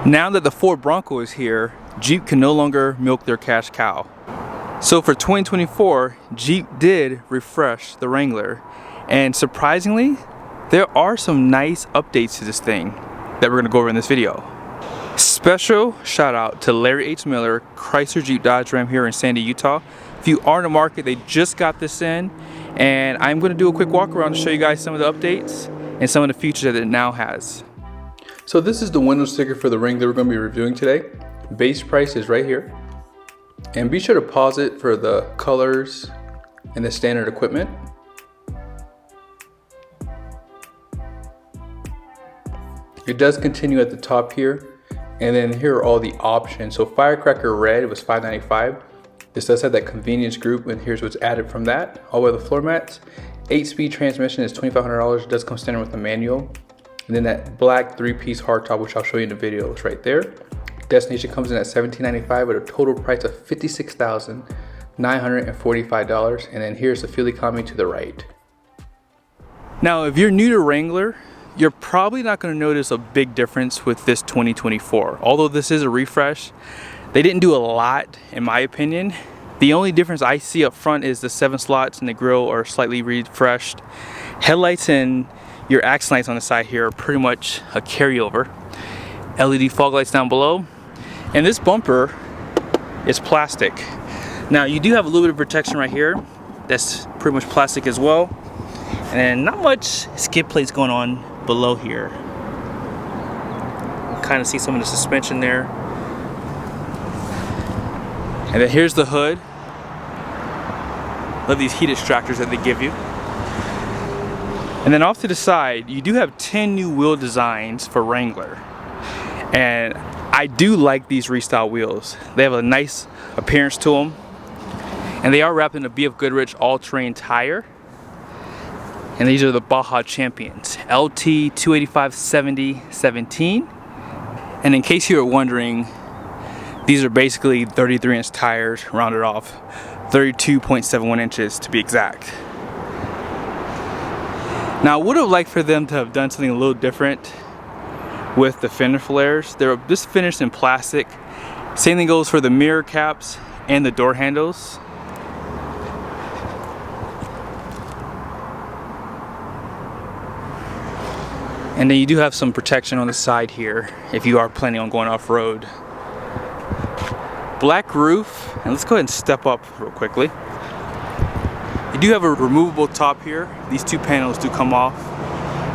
Now that the Ford Bronco is here, Jeep can no longer milk their cash cow. So for 2024, Jeep did refresh the Wrangler, and surprisingly, there are some nice updates to this thing that we're going to go over in this video. Special shout out to Larry H. Miller, Chrysler Jeep Dodge Ram here in Sandy, Utah. If you are in the market, they just got this in, and I'm going to do a quick walk around to show you guys some of the updates and some of the features that it now has. So this is the window sticker for the Wrangler we're going to be reviewing today. Base price is right here. And be sure to pause it for the colors and the standard equipment. It does continue at the top here. And then here are all the options. So Firecracker red, it was $5.95. This does have that convenience group, and here's what's added from that. All weather floor mats. 8-speed transmission is $2,500. It does come standard with the manual. And then that black 3-piece hardtop, which I'll show you in the video, is right there. Destination comes in at $1,795 with a total price of $56,945. And then here's the fuel economy to the right. Now, if you're new to Wrangler, you're probably not going to notice a big difference with this 2024. Although this is a refresh, they didn't do a lot, in my opinion. The only difference I see up front is the 7 slots in the grille are slightly refreshed. Headlights and your accent lights on the side here are pretty much a carryover. LED fog lights down below. And this bumper is plastic. Now you do have a little bit of protection right here. That's pretty much plastic as well. And then not much skid plates going on below here. Kind of see some of the suspension there. And then here's the hood. Love these heat extractors that they give you. And then off to the side, you do have 10 new wheel designs for Wrangler. And I do like these restyle wheels. They have a nice appearance to them. And they are wrapped in a BFGoodrich all-terrain tire. And these are the Baja Champions, LT 285/70/17. And in case you were wondering, these are basically 33-inch tires, rounded off 32.71 inches to be exact. Now I would have liked for them to have done something a little different with the fender flares. They're just finished in plastic. Same thing goes for the mirror caps and the door handles. And then you do have some protection on the side here if you are planning on going off-road. Black roof, and let's go ahead and step up real quickly. You do have a removable top here. These 2 panels do come off.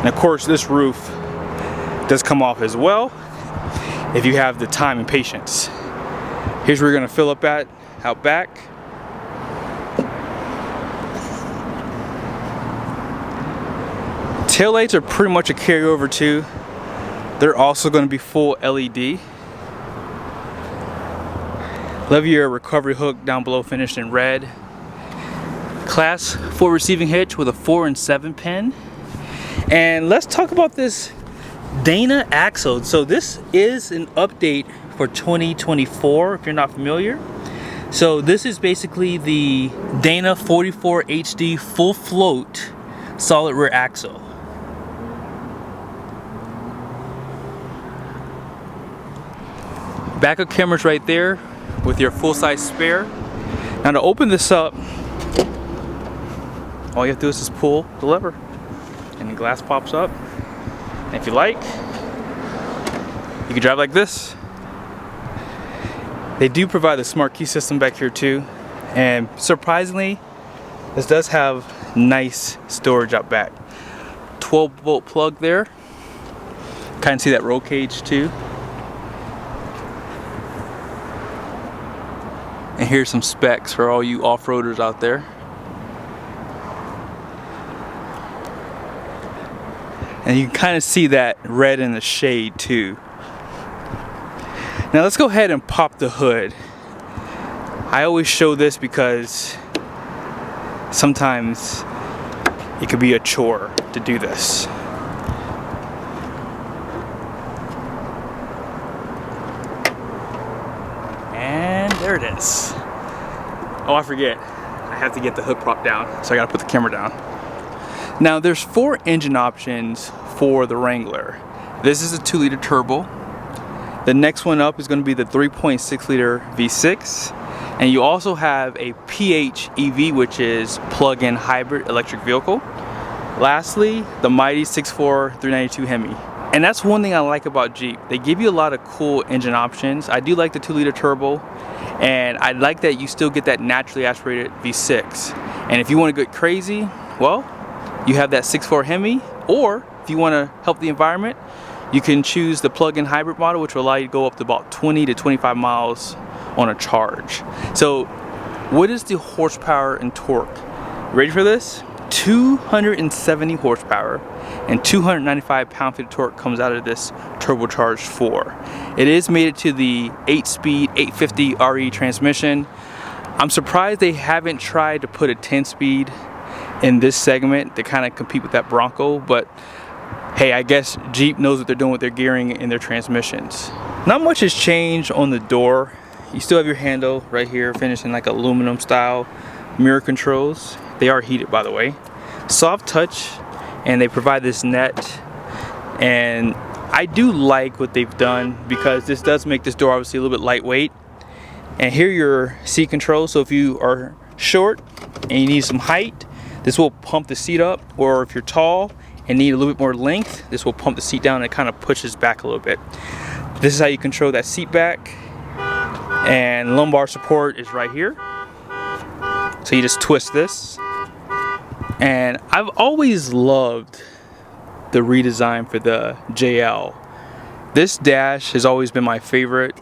And of course this roof does come off as well if you have the time and patience. Here's where you're gonna fill up at, out back. Taillights are pretty much a carryover too. They're also gonna be full LED. Love your recovery hook down below finished in red. Class 4 receiving hitch with a 4 and 7 pin. And let's talk about this Dana axle. So this is an update for 2024 if you're not familiar. So this is basically the Dana 44 HD full float solid rear axle. Backup camera's right there with your full-size spare. Now to open this up, all you have to do is just pull the lever and the glass pops up. And if you like, you can drive like this. They do provide a smart key system back here too. And surprisingly, this does have nice storage up back. 12-volt plug there. Kind of see that roll cage too. And here's some specs for all you off-roaders out there. And you can kind of see that red in the shade too. Now let's go ahead and pop the hood. I always show this because sometimes it could be a chore to do this. And there it is. Oh, I forget. I have to get the hood prop down, so I gotta put the camera down. Now there's 4 engine options for the Wrangler. This is a 2-liter turbo. The next one up is going to be the 3.6 liter V6, and you also have a PHEV, which is plug-in hybrid electric vehicle. Lastly, the mighty 6.4 392 Hemi. And that's one thing I like about Jeep. They give you a lot of cool engine options. I do like the 2 liter turbo, and I like that you still get that naturally aspirated V6. And if you want to get crazy, well, you have that 6.4 Hemi, or if you want to help the environment, you can choose the plug-in hybrid model, which will allow you to go up to about 20 to 25 miles on a charge. So what is the horsepower and torque? Ready for this? 270 horsepower and 295 pound-feet of torque comes out of this turbocharged 4. It is mated to the 8-speed 850 RE transmission. I'm surprised they haven't tried to put a 10-speed in this segment to kind of compete with that Bronco, but hey, I guess Jeep knows what they're doing with their gearing and their transmissions. Not much has changed on the door. You still have your handle right here, finished in like aluminum style. Mirror controls, they are heated by the way. Soft touch, and they provide this net, and I do like what they've done because this does make this door obviously a little bit lightweight. And here are your seat controls, so if you are short and you need some height, this will pump the seat up, or if you're tall and need a little bit more length, this will pump the seat down and it kind of pushes back a little bit. This is how you control that seat back, and lumbar support is right here. So you just twist this. And I've always loved the redesign for the JL. This dash has always been my favorite.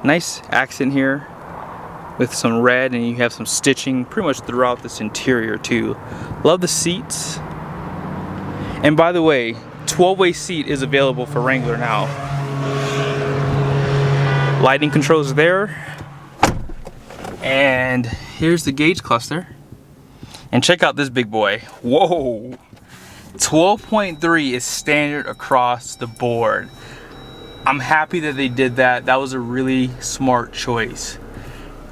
Nice accent here with some red, and you have some stitching pretty much throughout this interior too. Love the seats. And by the way, 12-way seat is available for Wrangler now. Lighting controls there. And here's the gauge cluster. And check out this big boy. Whoa! 12.3 is standard across the board. I'm happy that they did that. That was a really smart choice.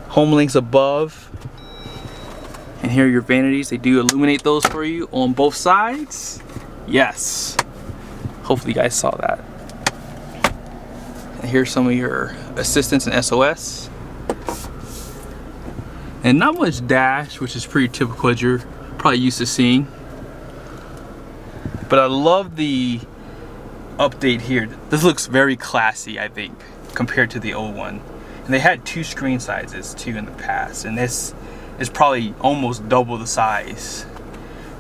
Home links above. And here are your vanities. They do illuminate those for you on both sides. Yes. Hopefully you guys saw that. And here's some of your assistance and SOS. And not much dash, which is pretty typical as you're probably used to seeing. But I love the update here. This looks very classy, I think, compared to the old one. And they had 2 screen sizes too in the past, and this is probably almost double the size.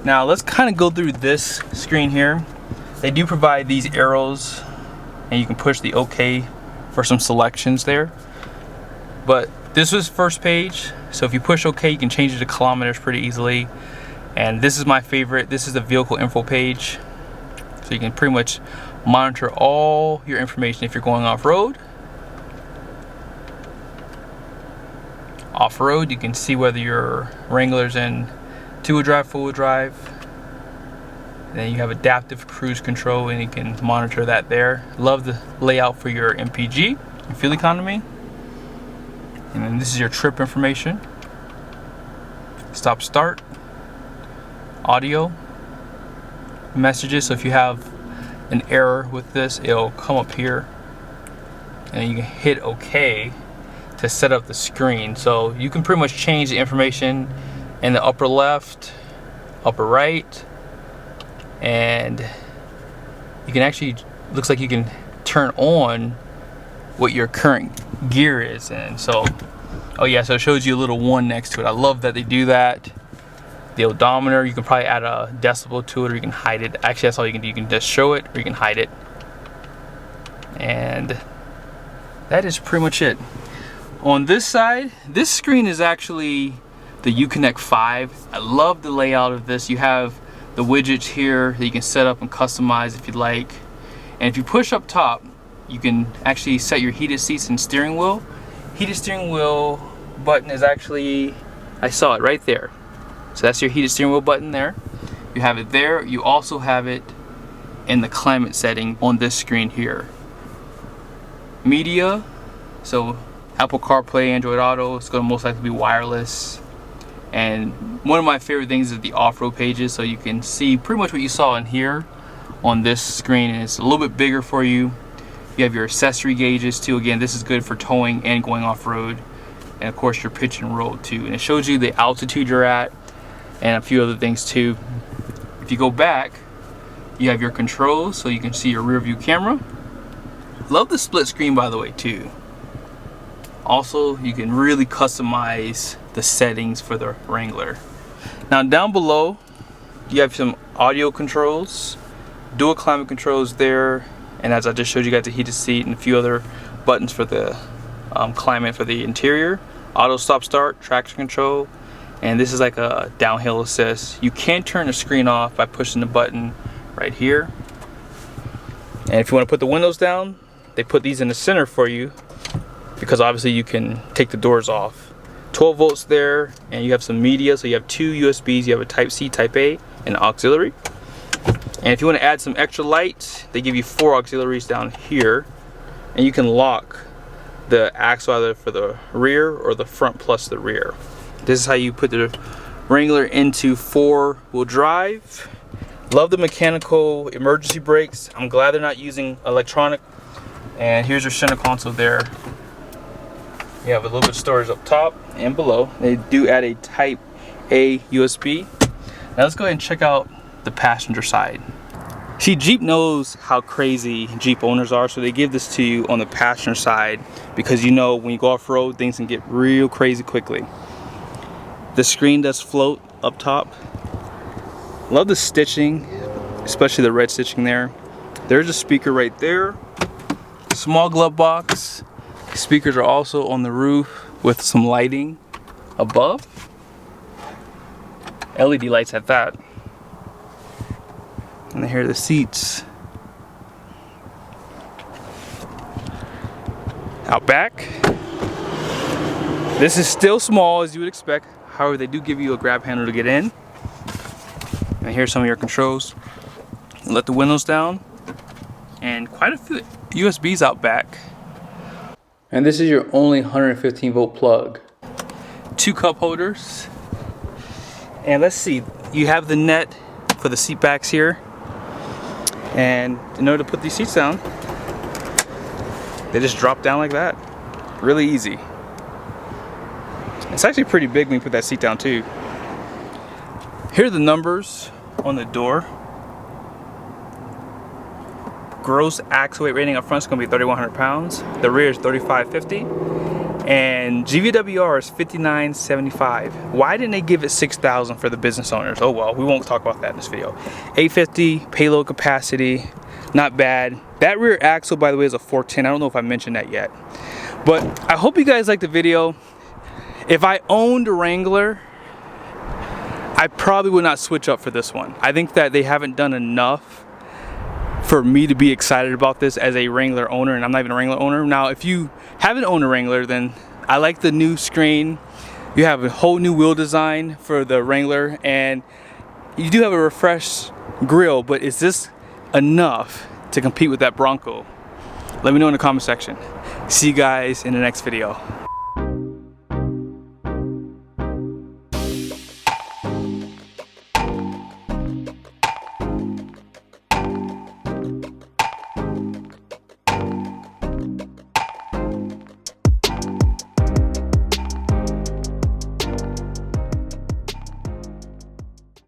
Now let's kind of go through this screen here. They do provide these arrows, and you can push the OK for some selections there. But this was first page, so if you push OK, you can change it to kilometers pretty easily. And this is my favorite. This is the vehicle info page, so you can pretty much monitor all your information if you're going off-road. Off-road, you can see whether your Wrangler's in 2-wheel drive, 4-wheel drive. And then you have adaptive cruise control, and you can monitor that there. Love the layout for your MPG and fuel economy. And then this is your trip information. Stop start. Audio. Messages, so if you have an error with this, it'll come up here. And you can hit OK to set up the screen. So you can pretty much change the information in the upper left, upper right, and you can actually, looks like you can turn on what your current gear is in. So, oh yeah, so it shows you a little 1 next to it. I love that they do that. The odometer, you can probably add a decibel to it, or you can hide it. Actually, that's all you can do. You can just show it, or you can hide it. And that is pretty much it. On this side, this screen is actually the Uconnect 5. I love the layout of this. You have the widgets here that you can set up and customize if you'd like. And if you push up top, you can actually set your heated seats and steering wheel. Heated steering wheel button is actually, I saw it right there. So that's your heated steering wheel button there. You have it there. You also have it in the climate setting on this screen here. Media, so Apple CarPlay, Android Auto, it's going to most likely be wireless. And one of my favorite things is the off-road pages, so you can see pretty much what you saw in here on this screen, and it's a little bit bigger for you. You have your accessory gauges too. Again, this is good for towing and going off-road. And of course your pitch and roll too. And it shows you the altitude you're at and a few other things too. If you go back, you have your controls so you can see your rear view camera. Love the split screen, by the way, too. Also, you can really customize the settings for the Wrangler. Now down below, you have some audio controls, dual climate controls there, and as I just showed you guys, the heated seat and a few other buttons for the climate for the interior, auto stop start, traction control, and this is like a downhill assist. You can turn the screen off by pushing the button right here. And if you want to put the windows down, they put these in the center for you because obviously you can take the doors off. 12 volts there, and you have some media, so you have 2 USBs. You have a Type C, Type A, and auxiliary. And if you want to add some extra light, they give you 4 auxiliaries down here, and you can lock the axle either for the rear or the front plus the rear. This is how you put the Wrangler into 4-wheel drive. Love the mechanical emergency brakes. I'm glad they're not using electronic. And here's your center console there. You have a little bit of storage up top and below. They do add a Type A USB. Now let's go ahead and check out the passenger side. See, Jeep knows how crazy Jeep owners are, so they give this to you on the passenger side because you know when you go off-road, things can get real crazy quickly. The screen does float up top. Love the stitching, especially the red stitching there. There's a speaker right there. Small glove box. Speakers are also on the roof with some lighting above. LED lights at that. And here are the seats. Out back. This is still small as you would expect. However, they do give you a grab handle to get in. And here's some of your controls. Let the windows down. And quite a few USBs out back. And this is your only 115 volt plug. 2 cup holders. And let's see, you have the net for the seat backs here. And in order to put these seats down, they just drop down like that. Really easy. It's actually pretty big when you put that seat down too. Here are the numbers on the door. Gross axle weight rating up front is going to be 3,100 pounds. The rear is 3,550. And GVWR is 5,975. Why didn't they give it 6,000 for the business owners? Oh well, we won't talk about that in this video. 850 payload capacity, not bad. That rear axle, by the way, is a 410. I don't know if I mentioned that yet. But I hope you guys liked the video. If I owned a Wrangler, I probably would not switch up for this one. I think that they haven't done enough for me to be excited about this as a Wrangler owner, and I'm not even a Wrangler owner. Now, if you haven't owned a Wrangler, then I like the new screen. You have a whole new wheel design for the Wrangler, and you do have a refreshed grille, but is this enough to compete with that Bronco? Let me know in the comment section. See you guys in the next video.